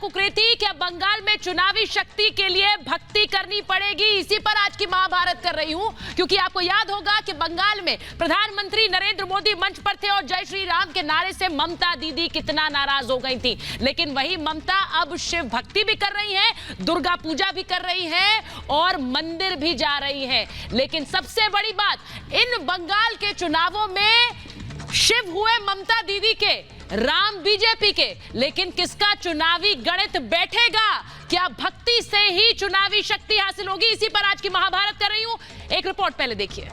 कुकृति कि अब बंगाल में चुनावी शक्ति के लिए भक्ति करनी पड़ेगी। इसी पर आज की महाभारत कर रही हूं, क्योंकि आपको याद होगा कि बंगाल में प्रधानमंत्री नरेंद्र मोदी मंच पर थे और जय श्री राम के नारे से ममता दीदी कितना नाराज हो गई थी। लेकिन वही ममता अब शिव भक्ति भी कर रही है, दुर्गा पूजा भी कर रही है और मंदिर भी जा रही है। लेकिन सबसे बड़ी बात, इन बंगाल के चुनावों में शिव हुए ममता दीदी के, राम बीजेपी के, लेकिन किसका चुनावी गणित बैठेगा? क्या भक्ति से ही चुनावी शक्ति हासिल होगी? इसी पर आज की महाभारत कर रही हूं। एक रिपोर्ट पहले देखिए।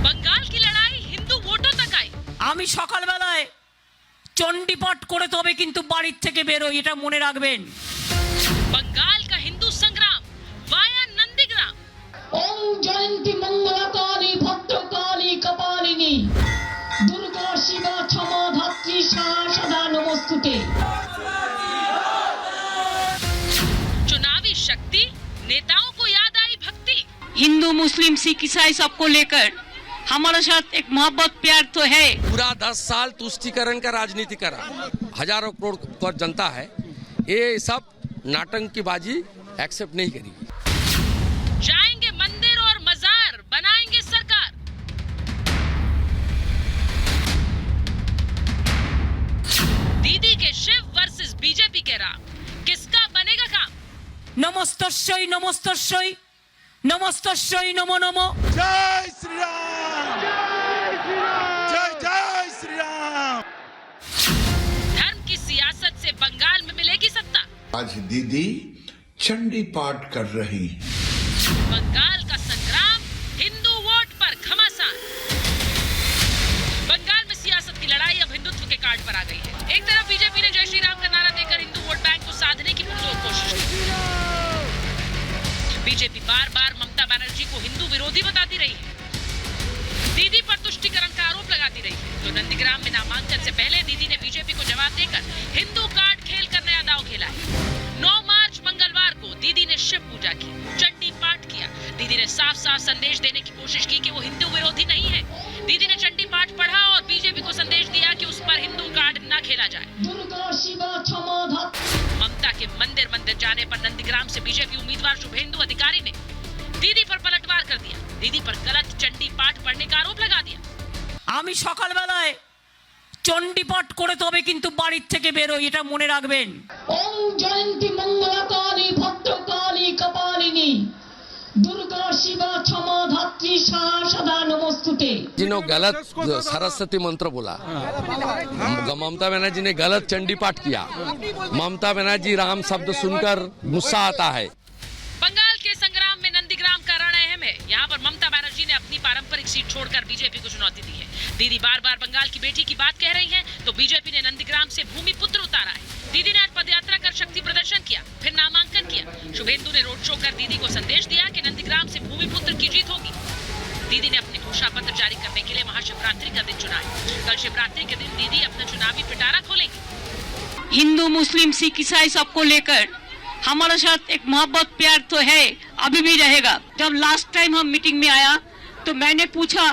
बंगाल की लड़ाई हिंदू वोटों तक आई। আমি সকালবেলায় চণ্ডীপাঠ করে তবে কিন্তু বাড়ির থেকে বেরোই, এটা মনে রাখবেন। बंगाल का हिंदू संग्राम वाया नंदीग्राम। ओम जयंती मंगलकाली भद्रकाली कपालिनी दुर्गा शिवा क्षमा धात्री सदा नमस्तुते। चुनावी शक्ति, नेताओं को याद आई भक्ति। हिंदू मुस्लिम सिख ईसाई सबको लेकर हमारे साथ एक मोहब्बत प्यार तो है। पूरा 10 साल तुष्टीकरण का राजनीति करा, हजारों करोड़ पर जनता है, ये सब नाटक की बाजी एक्सेप्ट नहीं करेगी। जाएंगे मंदिर और मजार, बनाएंगे सरकार। दीदी के शिव वर्सेस बीजेपी के राम, किसका बनेगा काम? नमस्तस्यै नमस्तस्यै नमस्तस्यै नमो नमो। जय श्री राम, जय जय श्री राम। धर्म की सियासत से बंगाल में मिलेगी सत्ता। आज दीदी चंडी पाठ कर रही हैं। बंगाल का संग्राम हिंदू वोट पर घमासान। बंगाल में सियासत की लड़ाई अब हिंदुत्व के कार्ड पर आ गई है। एक तरफ बीजेपी ने जय श्री राम का नारा देकर हिंदू वोट बैंक को साधने की पुरजोर कोशिश की। बीजेपी बार बार ममता बनर्जी को हिंदू विरोधी बताती रही है, दीदी पर तुष्टीकरण का आरोप लगाती रही है। तो नंदीग्राम में नामांकन से पहले दीदी ने बीजेपी को जवाब देकर हिंदू कार्ड खेल कर नया दांव खेला है। 9 मार्च मंगलवार को दीदी ने शिव पूजा की, चंडी पाठ किया। दीदी ने साफ साफ संदेश देने की कोशिश की कि वो हिंदू विरोधी नहीं है। दीदी ने चंडी पाठ पढ़ा और बीजेपी को संदेश दिया कि उस पर हिंदू कार्ड न खेला जाए। दुर्गा शिवा क्षमा धात्री। ममता के मंदिर मंदिर जाने पर नंदीग्राम से बीजेपी उम्मीदवार शुभेंदु अधिकारी ने दीदी पर पलटवार कर दिया। दीदी पर गलत चंडी पाठ पढ़ने का आरोप लगा दिया। আমি সকালবেলায় চণ্ডীপাঠ করে তবে কিন্তু বাড়ির থেকে বেরোই, এটা মনে রাখবেন। ओम जयंती मंगलकाली भद्रकाली कपालिनी दुर्गा शिवा क्षमा धात्री सदा नमस्तुते। जिन्होंने गलत सरस्वती मंत्र बोला, ममता बनर्जी ने गलत चंडी पाठ किया। ममता बनर्जी राम शब्द सुनकर गुस्सा आता है। बंगाल के संग्राम में नंदीग्राम का रण अहम है। यहाँ पर ममता बनर्जी ने अपनी पारंपरिक सीट छोड़कर बीजेपी को चुनौती दी है। दीदी बार बार बंगाल की बेटी की बात कह रही हैं, तो बीजेपी ने नंदीग्राम से भूमिपुत्र उतारा है। दीदी ने आज पदयात्रा कर शक्ति प्रदर्शन किया, फिर नामांकन किया। शुभेंदु ने रोड शो कर दीदी को संदेश दिया कि नंदीग्राम से भूमिपुत्र की जीत होगी। दीदी ने अपने घोषणा पत्र जारी करने के लिए महाशिवरात्रि का दिन चुना है। कल शिवरात्रि के दिन दीदी अपना चुनावी पिटारा खोलेंगी। हिंदू मुस्लिम सिख ईसाई सबको लेकर हमारे साथ एक मोहब्बत प्यार तो है, अभी भी रहेगा। जब लास्ट टाइम हम मीटिंग में आया तो मैंने पूछा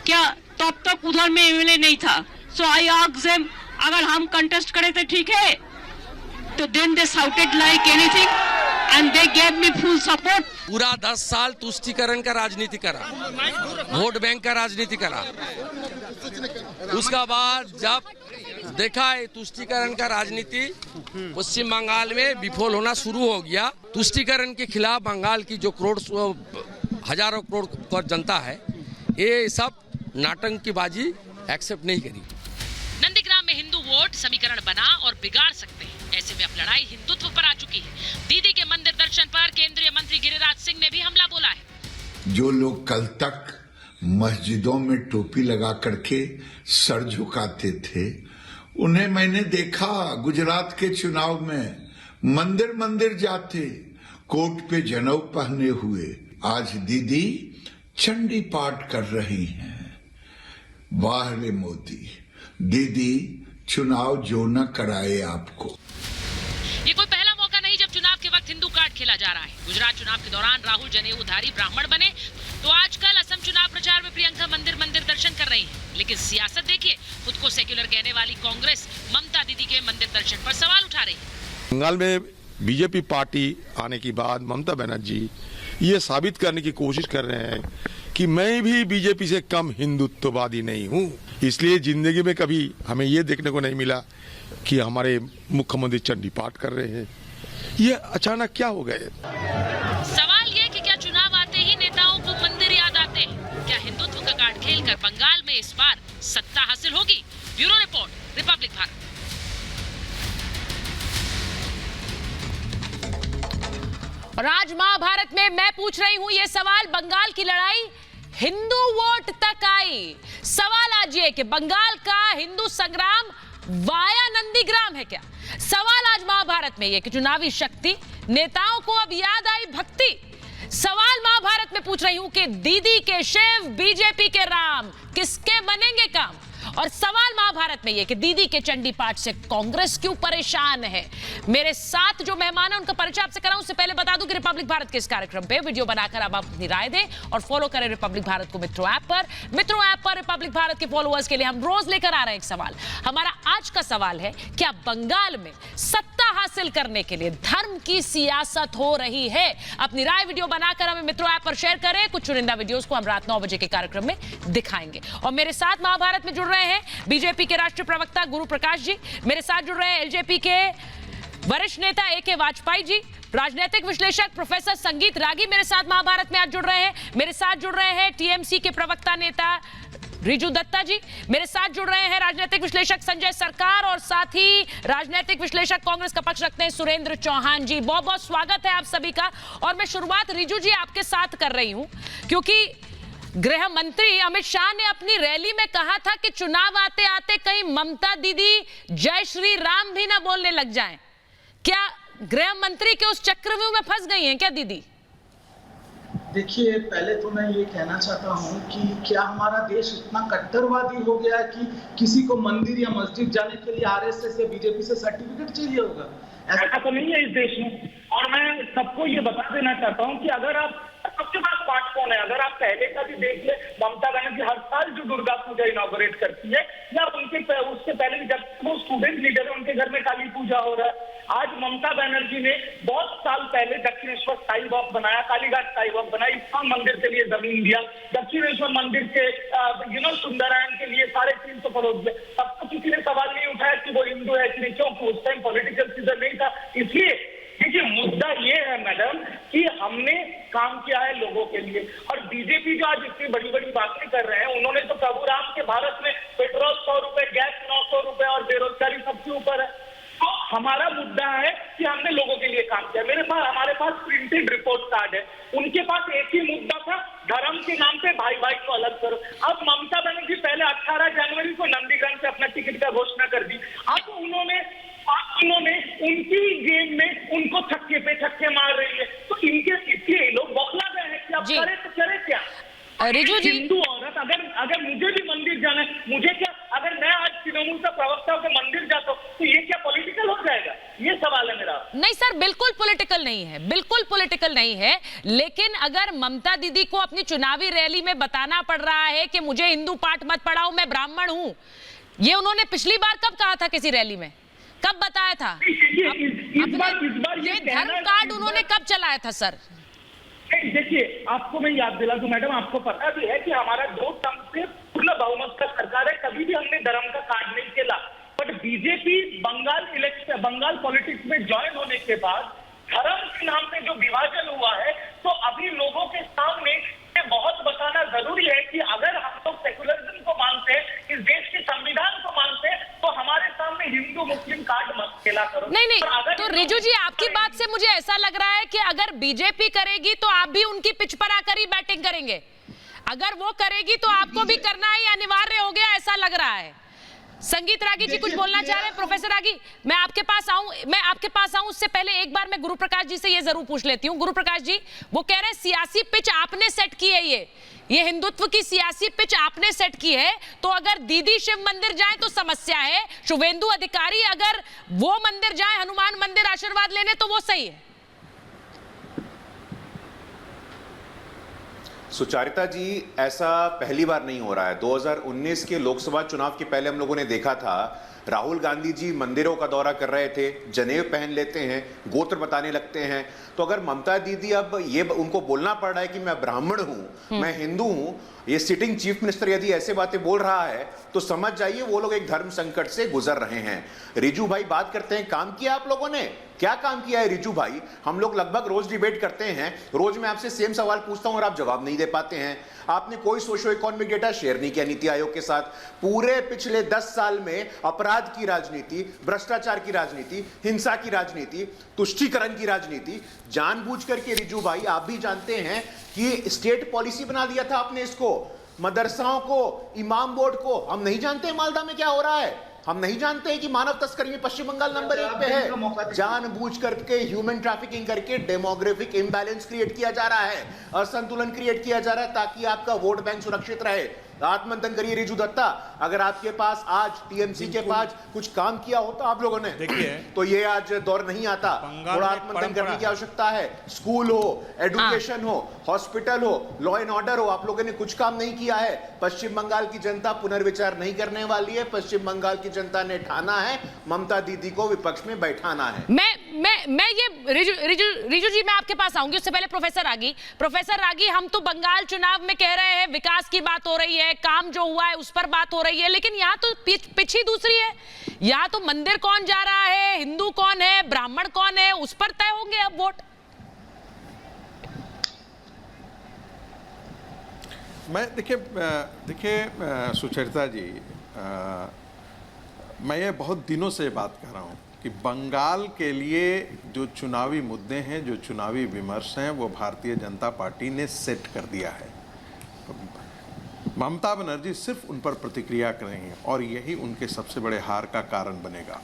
क्या तब तक उधर में एमएलए नहीं था, सो आई आस्क्ड देम अगर हम कंटेस्ट करें तो ठीक है, तो then they shouted like anything and they gave me full support. पूरा 10 साल तुष्टीकरण का राजनीति करा, वोट बैंक का राजनीति करा। उसका बाद जब देखा है तुष्टीकरण का राजनीति पश्चिम बंगाल में विफल होना शुरू हो गया, तुष्टीकरण के खिलाफ बंगाल की जो हजारों करोड़ पर जनता है, ये सब नाटक की बाजी एक्सेप्ट नहीं करी। नंदीग्राम में हिंदू वोट समीकरण बना और बिगाड़ सकते हैं। ऐसे में अब लड़ाई हिंदुत्व पर आ चुकी है। दीदी के मंदिर दर्शन पर केंद्रीय मंत्री गिरिराज सिंह ने भी हमला बोला है। जो लोग कल तक मस्जिदों में टोपी लगा करके सर झुकाते थे, उन्हें मैंने देखा गुजरात के चुनाव में मंदिर मंदिर जाते, कोट पे जनेऊ पहने हुए। आज दीदी चंडी पाठ कर रही हैं। वाह रे मोदी, दीदी चुनाव जो न कराए आपको। ये कोई पहला मौका नहीं जब चुनाव के वक्त हिंदू कार्ड खेला जा रहा है। गुजरात चुनाव के दौरान राहुल जनेऊधारी ब्राह्मण बने, तो आजकल असम चुनाव प्रचार में प्रियंका मंदिर मंदिर दर्शन कर रही हैं। लेकिन सियासत देखिए, खुद को सेक्युलर कहने वाली कांग्रेस ममता दीदी के मंदिर दर्शन पर सवाल उठा रही है। बंगाल में बीजेपी पार्टी आने के बाद ममता बनर्जी ये साबित करने की कोशिश कर रहे हैं कि मैं भी बीजेपी से कम हिंदुत्ववादी नहीं हूं। इसलिए जिंदगी में कभी हमें ये देखने को नहीं मिला कि हमारे मुख्यमंत्री चंडी पाठ कर रहे हैं। ये अचानक क्या हो गए? सवाल ये कि क्या चुनाव आते ही नेताओं को मंदिर याद आते हैं? क्या हिंदुत्व का कार्ड खेलकर बंगाल में इस बार सत्ता हासिल होगी? Bureau report, Republic Bharat. और आज महाभारत में मैं पूछ रही हूं ये सवाल, बंगाल की लड़ाई हिंदू वोट तक आई। सवाल आज ये कि बंगाल का हिंदू संग्राम वाया नंदीग्राम है क्या? सवाल आज महाभारत में ये कि चुनावी शक्ति, नेताओं को अब याद आई भक्ति। सवाल महाभारत में पूछ रही हूं कि दीदी के शिव, बीजेपी के राम, किसके बनेंगे काम? और सवाल महाभारत में ये कि दीदी के चंडी पाठ से कांग्रेस क्यों परेशान है? मेरे साथ जो मेहमान है उनका परिचय आपसे कराऊं, उससे पहले बता दूं कि रिपब्लिक भारत के इस कार्यक्रम पे वीडियो बनाकर अब आप अपनी राय दें और फॉलो करें रिपब्लिक भारत को मित्रों ऐप पर। मित्रों ऐप पर रिपब्लिक भारत के फॉलोअर्स के लिए हम रोज लेकर आ रहे हैं एक सवाल। हमारा आज का सवाल है, क्या बंगाल में सत्ता हासिल करने के लिए धर्म की सियासत हो रही है? अपनी राय वीडियो बनाकर हमें मित्रों ऐप पर शेयर करें। कुछ चुनिंदा वीडियोस को हम रात 9 बजे के कार्यक्रम में दिखाएंगे। और मेरे साथ महाभारत में जुड़ रहे हैं बीजेपी के राष्ट्रीय प्रवक्ता गुरु प्रकाश जी, मेरे साथ जुड़ रहे हैं एलजेपी के वरिष्ठ नेता AK वाजपेयी जी, राजनीतिक विश्लेषक प्रोफेसर संगीत रागी मेरे साथ महाभारत में आज जुड़ रहे हैं। मेरे साथ जुड़ रहे हैं टीएमसी के प्रवक्ता नेता रिजू दत्ता जी, मेरे साथ जुड़ रहे हैं राजनीतिक विश्लेषक संजय सरकार और साथ ही राजनीतिक विश्लेषक कांग्रेस का पक्ष रखते हैं सुरेंद्र चौहान जी। बहुत बहुत स्वागत है आप सभी का। और मैं शुरुआत रिजू जी आपके साथ कर रही हूं, क्योंकि गृह मंत्री अमित शाह ने अपनी रैली में कहा था कि चुनाव आते आते कहीं ममता दीदी जय श्री राम भी ना बोलने लग जाएं। क्या गृह मंत्री के उस चक्रव्यूह में फंस गई हैं क्या दीदी? देखिए, पहले तो मैं ये कहना चाहता हूँ कि क्या हमारा देश इतना कट्टरवादी हो गया कि किसी को मंदिर या मस्जिद जाने के लिए आरएसएस या बीजेपी से सर्टिफिकेट चाहिए होगा? ऐसा तो नहीं है इस देश में। और मैं सबको ये बता देना चाहता हूँ कि अगर आप सबके पास स्मार्टफोन है, अगर आप पहले का भी देख ले, ममता बनर्जी हर साल जो दुर्गा पूजा इनॉग्रेट करती है या उनके उससे पहले जब वो स्टूडेंट लीडर है उनके घर में काली पूजा हो रहा है। आज ममता बनर्जी ने बहुत साल पहले दक्षिणेश्वर साई वॉक बनाया, कालीघाट साई वॉक बनाया, इस्कॉन मंदिर के लिए जमीन दिया, दक्षिणेश्वर मंदिर के सुंदरायण के लिए 350 करोड़ दिया। तब तो किसी ने सवाल नहीं उठाया कि वो हिंदू है कि नहीं, क्योंकि उस टाइम पॉलिटिकल सीजन नहीं था। इसलिए देखिए, मुद्दा ये है मैडम कि हमने काम किया है लोगों के लिए। और बीजेपी जो आज इतनी बड़ी बड़ी बातें कर रहे हैं, उन्होंने तो प्रभु राम के भारत में पेट्रोल 100 रुपए, गैस 900 रुपए और बेरोजगारी सबसे ऊपर है। तो हमारा मुद्दा है कि हमने लोगों के लिए काम किया। हमारे पास प्रिंटेड रिपोर्ट कार्ड है, उनके पास एक ही मुद्दा था, धर्म के नाम पे भाई भाई को अलग करो। अब ममता बनर्जी पहले 18 जनवरी को नंदीग्राम से अपना टिकट का घोषणा कर दी। अब उन्होंने उनकी गेम में उनको छक्के पे छक्के मार रही है, तो इनके इसलिए लोग बौखला गए हैं कि अब करे तो करे क्या? रिजू जी, हिंदू औरत अगर मुझे भी मंदिर जाना है, मुझे क्या, अगर मैं आज तृणमूल का प्रवक्ता होकर मंदिर जाता हूँ तो ये क्या पॉलिटिकल हो जाएगा? ये सवाल है मेरा। नहीं सर, बिल्कुल पॉलिटिकल नहीं है, बिल्कुल पॉलिटिकल नहीं है। लेकिन अगर ममता दीदी को अपनी चुनावी रैली में बताना पड़ रहा है कि मुझे हिंदू पाठ मत पढ़ाओ, मैं ब्राह्मण हूं, ये उन्होंने पिछली बार कब कहा था किसी रैली में? कब बताया था? इस बार ये धर्म कार्ड उन्होंने कब चलाया था सर? देखिए, आपको मैं याद दिला दूं मैडम, आपको पता भी है कि हमारा 2 टर्म से पूर्ण बहुमत का सरकार है, कभी भी हमने धर्म का कार्ड नहीं खेला। बट बीजेपी बंगाल पॉलिटिक्स में ज्वाइन होने के बाद धर्म के नाम पे जो विभाजन हुआ है, तो अभी लोगों के सामने बहुत बताना जरूरी है कि अगर हम लोग सेकुलरिज्म को मानते हैं, इस देश के संविधान को मानते हैं, तो हमारे सामने हिंदू मुस्लिम कार्ड मत खेला करो। नहीं, तो रिजू जी आपकी बात से मुझे ऐसा लग रहा है कि अगर बीजेपी करेगी तो आप भी उनकी पिच पर आकर ही बैटिंग करेंगे, अगर वो करेगी तो आपको भी करना ही अनिवार्य हो गया, ऐसा लग रहा है। संगीत रागी जी कुछ बोलना चाह रहे हैं? प्रोफेसर रागी, मैं आपके पास आऊं उससे पहले एक बार मैं गुरु प्रकाश जी से ये जरूर पूछ लेती हूँ। गुरु प्रकाश जी, वो कह रहे हैं सियासी पिच आपने सेट की है, ये हिंदुत्व की सियासी पिच आपने सेट की है, तो अगर दीदी शिव मंदिर जाए तो समस्या है, शुभेंदु अधिकारी अगर वो मंदिर जाए, हनुमान मंदिर आशीर्वाद लेने, तो वो सही है। सुचारिता जी, ऐसा पहली बार नहीं हो रहा है। 2019 के लोकसभा चुनाव के पहले हम लोगों ने देखा था, राहुल गांधी जी मंदिरों का दौरा कर रहे थे, जनेऊ पहन लेते हैं, गोत्र बताने लगते हैं। तो अगर ममता दीदी अब ये उनको बोलना पड़ रहा है कि मैं ब्राह्मण हूं, मैं हिंदू हूं, ये सिटिंग चीफ मिनिस्टर यदि ऐसे बातें बोल रहा है तो समझ जाइए वो लोग एक धर्म संकट से गुजर रहे हैं। रिजू भाई बात करते हैं, काम किया आप लोगों ने, क्या काम किया है रिजू भाई? हम लोग लगभग रोज डिबेट करते हैं, रोज मैं आपसे सेम सवाल पूछता हूं और आप जवाब नहीं दे पाते हैं। आपने कोई सोशो इकोनॉमिक डेटा शेयर नहीं किया नीति आयोग के साथ। पूरे पिछले 10 साल में अपराध की राजनीति, भ्रष्टाचार की राजनीति, हिंसा की राजनीति, तुष्टीकरण की राजनीति, जानबूझ करके रिजू भाई आप भी जानते हैं कि स्टेट पॉलिसी बना दिया था आपने इसको, मदरसाओं को, इमाम बोर्ड को। हम नहीं जानते मालदा में क्या हो रहा है, हम नहीं जानते हैं कि मानव तस्करी में पश्चिम बंगाल नंबर 1 पे है। जानबूझ करके ह्यूमन ट्रैफिकिंग करके डेमोग्राफिक इंबैलेंस क्रिएट किया जा रहा है, असंतुलन क्रिएट किया जा रहा है ताकि आपका वोट बैंक सुरक्षित रहे। आत्ममंथन करिए रिजू दत्ता, अगर आपके पास आज टीएमसी के पास कुछ काम किया होता आप लोगों ने, देखिए तो ये आज दौर नहीं आता। थोड़ा आत्ममंथन करने की आवश्यकता है। स्कूल हो, एजुकेशन हो, हॉस्पिटल हो, लॉ एंड ऑर्डर हो, आप लोगों ने कुछ काम नहीं किया है। पश्चिम बंगाल की जनता पुनर्विचार नहीं करने वाली है। पश्चिम बंगाल की जनता ने ठाना है ममता दीदी को विपक्ष में बैठाना है। मैं ये रिजू जी मैं आपके पास आऊंगी, उससे पहले प्रोफेसर रागी, हम तो बंगाल चुनाव में कह रहे हैं विकास की बात हो रही है, काम जो हुआ है उस पर बात हो रही है, लेकिन यहाँ तो पिच ही दूसरी है। यहाँ तो मंदिर कौन जा रहा है, हिंदू कौन है, ब्राह्मण कौन है, उस पर तय होंगे अब वोट। देखिए सुचरिता जी, मैं ये बहुत दिनों से बात कर रहा हूँ कि बंगाल के लिए जो चुनावी मुद्दे हैं, जो चुनावी विमर्श हैं, वो भारतीय जनता पार्टी ने सेट कर दिया है। ममता बनर्जी सिर्फ उन पर प्रतिक्रिया करेंगे और यही उनके सबसे बड़े हार का कारण बनेगा।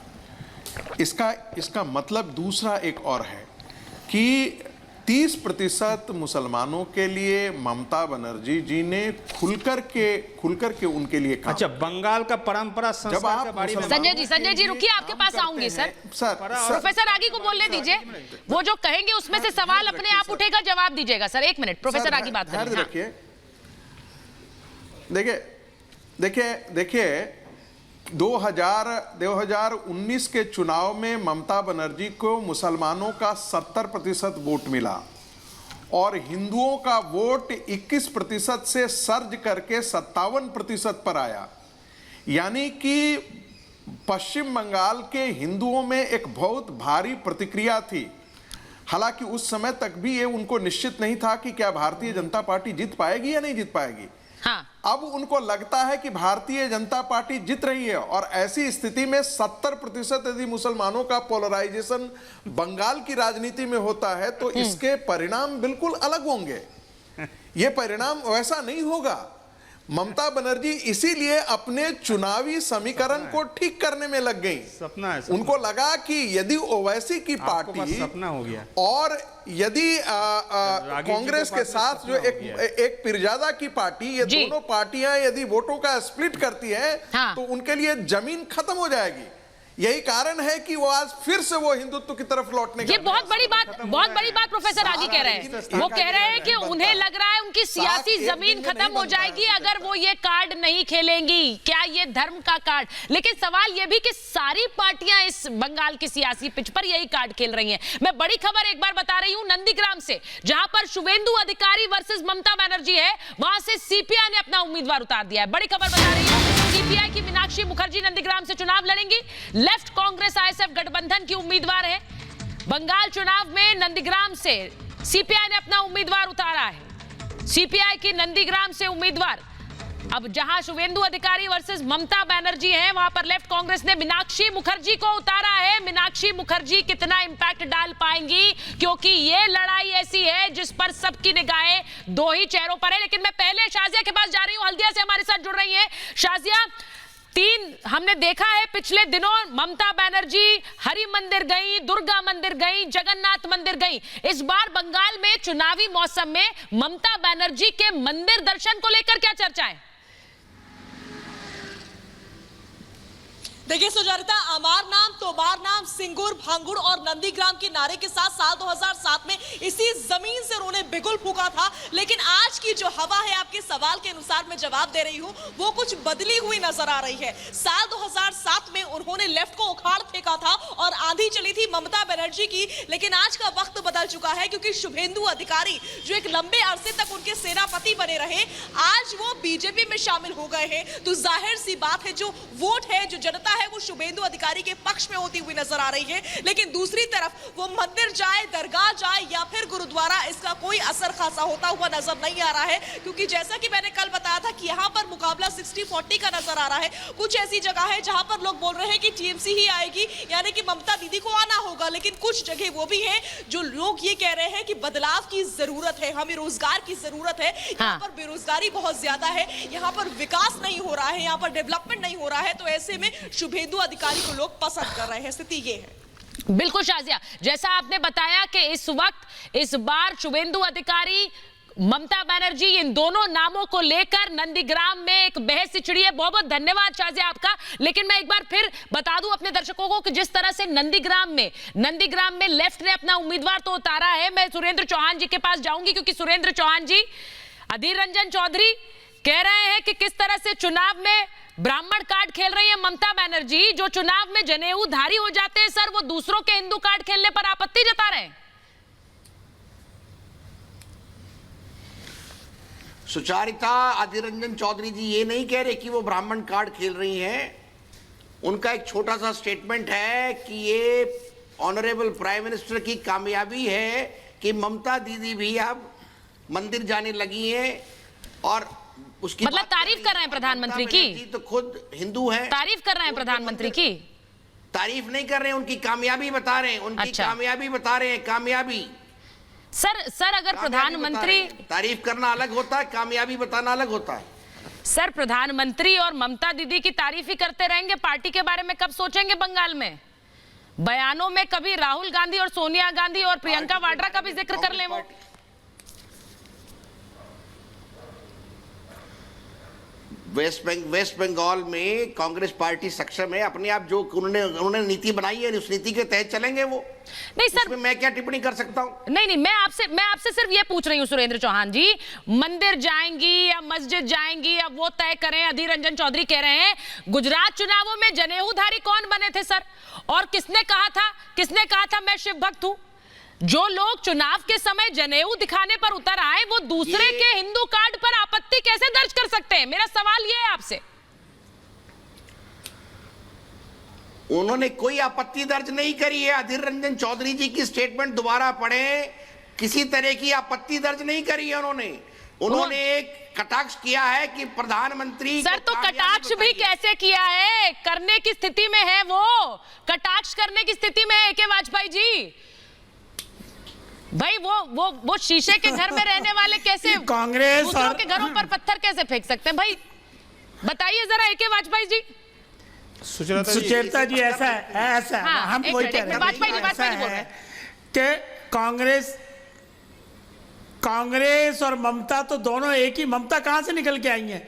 इसका मतलब दूसरा एक और है कि 30% मुसलमानों के लिए ममता बनर्जी जी ने खुलकर के उनके लिए काम। अच्छा, बंगाल का परंपरा संस्कार के बारे में संजय जी रुकिए, आपके पास आऊंगी सर। प्रोफेसर आगी को बोलने दीजिए, वो जो कहेंगे उसमें से सवाल अपने आप उठेगा, जवाब दीजिएगा सर। 1 मिनट, प्रोफेसर आगी बात करें। देखिए 2019 के चुनाव में ममता बनर्जी को मुसलमानों का 70% वोट मिला और हिंदुओं का वोट 21% से सर्ज करके 57% पर आया। यानी कि पश्चिम बंगाल के हिंदुओं में एक बहुत भारी प्रतिक्रिया थी। हालांकि उस समय तक भी ये उनको निश्चित नहीं था कि क्या भारतीय जनता पार्टी जीत पाएगी या नहीं जीत पाएगी। हाँ। अब उनको लगता है कि भारतीय जनता पार्टी जीत रही है और ऐसी स्थिति में 70% यदि मुसलमानों का पोलराइजेशन बंगाल की राजनीति में होता है तो इसके परिणाम बिल्कुल अलग होंगे। ये परिणाम वैसा नहीं होगा। ममता बनर्जी इसीलिए अपने चुनावी समीकरण को ठीक करने में लग गई। सपना है, उनको लगा कि यदि ओवैसी की पार्टी सपना हो गया और यदि कांग्रेस के साथ जो एक पिरजादा की पार्टी, ये दोनों पार्टियां यदि वोटों का स्प्लिट करती है तो उनके लिए जमीन खत्म हो जाएगी। यही कारण है कि वो आज फिर से वो हिंदुत्व की तरफ लौटने का। ये बहुत बड़ी बात प्रोफेसर आगी कह रहे हैं। वो कह रहे हैं कि उन्हें लग रहा है उनकी सियासी जमीन खत्म हो जाएगी अगर वो ये कार्ड नहीं खेलेंगी। क्या ये धर्म का कार्ड? लेकिन सवाल ये भी कि सारी पार्टियां इस बंगाल की सियासी पिच पर यही कार्ड खेल रही हैं। मैं बड़ी खबर एक बार बता रही हूं नंदीग्राम से, जहां पर शुवेंदु अधिकारी वर्सेस ममता बनर्जी है, वहां से सीपीआई ने अपना उम्मीदवार उतार दिया है। बड़ी खबर बता रही हूं, सीपीआई की मीनाक्षी मुखर्जी नंदीग्राम से चुनाव लड़ेंगी। लेफ्ट कांग्रेस आईएसएफ गठबंधन की उम्मीदवार है। बंगाल चुनाव में नंदीग्राम से सीपीआई ने अपना उम्मीदवार उतारा है। सीपीआई की नंदीग्राम से उम्मीदवार, अब जहां शुवेंदु अधिकारी वर्सेस ममता बनर्जी हैं, वहां पर लेफ्ट कांग्रेस ने मीनाक्षी मुखर्जी को उतारा है। मीनाक्षी मुखर्जी कितना इंपैक्ट डाल पाएंगी, क्योंकि ये लड़ाई ऐसी है जिस पर सबकी निगाहें दो ही चेहरों पर है। लेकिन मैं पहले शाजिया के पास जा रही हूं, हल्दिया से हमारे साथ जुड़ रही हैं। शाजिया, हमने देखा है पिछले दिनों ममता बनर्जी हरि मंदिर गई, दुर्गा मंदिर गई, जगन्नाथ मंदिर गई। इस बार बंगाल में चुनावी मौसम में ममता बनर्जी के मंदिर दर्शन को लेकर क्या चर्चा है? देखिए सुजारिता, अमार नाम, तोबार नाम, सिंगूर, भांगुड़ और नंदीग्राम के नारे के साथ साल 2007 में इसी जमीन से उन्होंने बिगुल फूंका था। लेकिन आज की जो हवा है, आपके सवाल के अनुसार मैं जवाब दे रही हूं, वो कुछ बदली हुई नजर आ रही है। साल 2007 में उन्होंने लेफ्ट को उखाड़ फेंका था और आंधी चली थी ममता बनर्जी की, लेकिन आज का वक्त बदल चुका है क्योंकि शुभेंदु अधिकारी जो एक लंबे अरसे तक उनके सेनापति बने रहे, आज वो बीजेपी में शामिल हो गए हैं। तो जाहिर सी बात है, जो वोट है, जो जनता है, वो शुभेंदु अधिकारी के पक्ष में होती हुई नजर आ रही है। लेकिन दूसरी तरफ वो मंदिर जाए, दरगाह जाए या फिर गुरुद्वारा, इसका कोई असर खासा होता हुआ नजर नहीं आ रहा है, क्योंकि जैसा कि मैंने कल बताया था कि यहाँ पर मुकाबला 60-40 का नजर आ रहा है। कुछ ऐसी जगह है जहां पर लोग बोल रहे हैं कि टीएमसी ही आएगी, यानी कि ममता दीदी को आना होगा, लेकिन कुछ जगह वो भी है जो लोग ये कह रहे हैं कि बदलाव की जरूरत है, हमें रोजगार की जरूरत है। यहाँ पर बेरोजगारी बहुत ज्यादा है, यहाँ पर विकास नहीं हो रहा है, यहाँ पर डेवलपमेंट नहीं हो रहा है। तो ऐसे में शुभेंदु अधिकारी को लोग पसंद कर रहे हैं। स्थिति ये है। बिल्कुल शाजिया, जैसा आपने बताया कि इस वक्त इस बार शुभेंदु अधिकारी, ममता बनर्जी, इन दोनों नामों को लेकर नंदीग्राम में एक बहस छिड़ी है। बहुत बहुत धन्यवाद शाजिया आपका। लेकिन मैं एक बार फिर बता दूं अपने दर्शकों को कि जिस तरह से नंदीग्राम में लेफ्ट ने अपना उम्मीदवार तो उतारा है। मैं सुरेंद्र चौहान जी के पास जाऊंगी, क्योंकि सुरेंद्र चौहान जी, अधीर रंजन चौधरी कह रहे हैं कि किस तरह से चुनाव में ब्राह्मण कार्ड खेल रही है ममता बनर्जी। जो चुनाव में जनेऊधारी हो जाते हैं सर, वो दूसरों के हिंदू कार्ड खेलने पर आपत्ति जता रहे हैं। सुचारिता, अधीर रंजन चौधरी जी ये नहीं कह रहे कि वो ब्राह्मण कार्ड खेल रही हैं। उनका एक छोटा सा स्टेटमेंट है कि ये ऑनरेबल प्राइम मिनिस्टर की कामयाबी है कि ममता दीदी भी अब मंदिर जाने लगी हैं, और उसकी मतलब तारीफ कर रहे हैं प्रधानमंत्री की। तो खुद हिंदू हैं, तारीफ कर रहे हैं प्रधानमंत्री की। तारीफ नहीं कर रहे हैं, उनकी कामयाबी बता रहे हैं, उनकी कामयाबी बता रहे हैं, कामयाबी। सर अगर प्रधानमंत्री, तारीफ करना अलग होता है, कामयाबी बताना अलग होता है। सर प्रधानमंत्री और ममता दीदी की तारीफ ही करते रहेंगे, पार्टी के बारे में कब सोचेंगे बंगाल में? बयानों में कभी राहुल गांधी और सोनिया गांधी और प्रियंका वाड्रा का भी जिक्र कर लें वो। वेस्ट बंगाल में कांग्रेस पार्टी सक्षम है, अपने आप जो उन्होंने नीति बनाई है उस नीति के तहत चलेंगे वो। नहीं सर, मैं क्या टिप्पणी कर सकता हूं? नहीं, मैं आपसे सिर्फ ये पूछ रही हूं सुरेंद्र चौहान जी, मंदिर जाएंगी या मस्जिद जाएंगी, अब वो तय करें। अधीर रंजन चौधरी कह रहे हैं गुजरात चुनावों में जनेऊधारी कौन बने थे सर, और किसने कहा था मैं शिव भक्त हूं? जो लोग चुनाव के समय जनेऊ दिखाने पर उतर आए, वो दूसरे के हिंदू कार्ड पर आपत्ति कैसे दर्ज कर सकते हैं? मेरा सवाल ये है आपसे। उन्होंने कोई आपत्ति दर्ज नहीं करी है। अधीर रंजन चौधरी जी की स्टेटमेंट दोबारा पढ़ें, किसी तरह की आपत्ति दर्ज नहीं करी है उन्होंने एक कटाक्ष किया है कि प्रधानमंत्री सर, तो कटाक्ष भी कैसे किया है? करने की स्थिति में है वो, कटाक्ष करने की स्थिति में है के वाजपेयी जी। भाई वो शीशे के घर में रहने वाले कैसे कांग्रेस दूसरों के घरों पर पत्थर कैसे फेंक सकते हैं? भाई बताइए जरा एके वाजपेयी जी। सुचेता जी, ऐसा है, हम वही कह रहे हैं कि कांग्रेस और ममता तो दोनों एक ही। ममता कहां से निकल के आई हैं?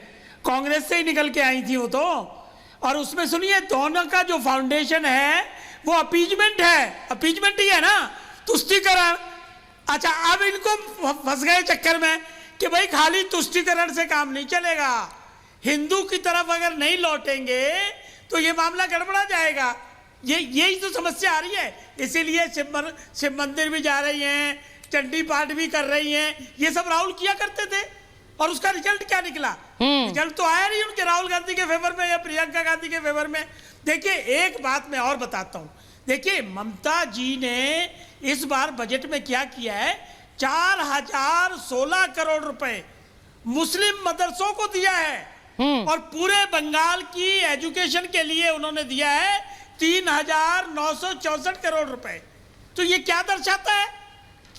कांग्रेस से ही निकल के आई थी वो तो। और उसमें सुनिए, दोनों का जो फाउंडेशन है वो अपीजमेंट है, अपीजमेंट ही है ना, तुष्टीकरण। अच्छा, अब इनको फंस गए चक्कर में कि भाई खाली तुष्टीकरण से काम नहीं चलेगा, हिंदू की तरफ अगर नहीं लौटेंगे तो ये मामला गड़बड़ा जाएगा। यही तो समस्या आ रही है। इसीलिए शिव मंदिर भी जा रही हैं, चंडी पाठ भी कर रही हैं। ये सब राहुल किया करते थे, और उसका रिजल्ट क्या निकला? रिजल्ट तो आया नहीं उनके राहुल गांधी के फेवर में या प्रियंका गांधी के फेवर में। देखिए, एक बात मैं और बताता हूं। देखिए, ममता जी ने इस बार बजट में क्या किया है, 4016 करोड़ रुपए मुस्लिम मदरसों को दिया है, और पूरे बंगाल की एजुकेशन के लिए उन्होंने दिया है 3964 करोड़ रुपए। तो ये क्या दर्शाता है?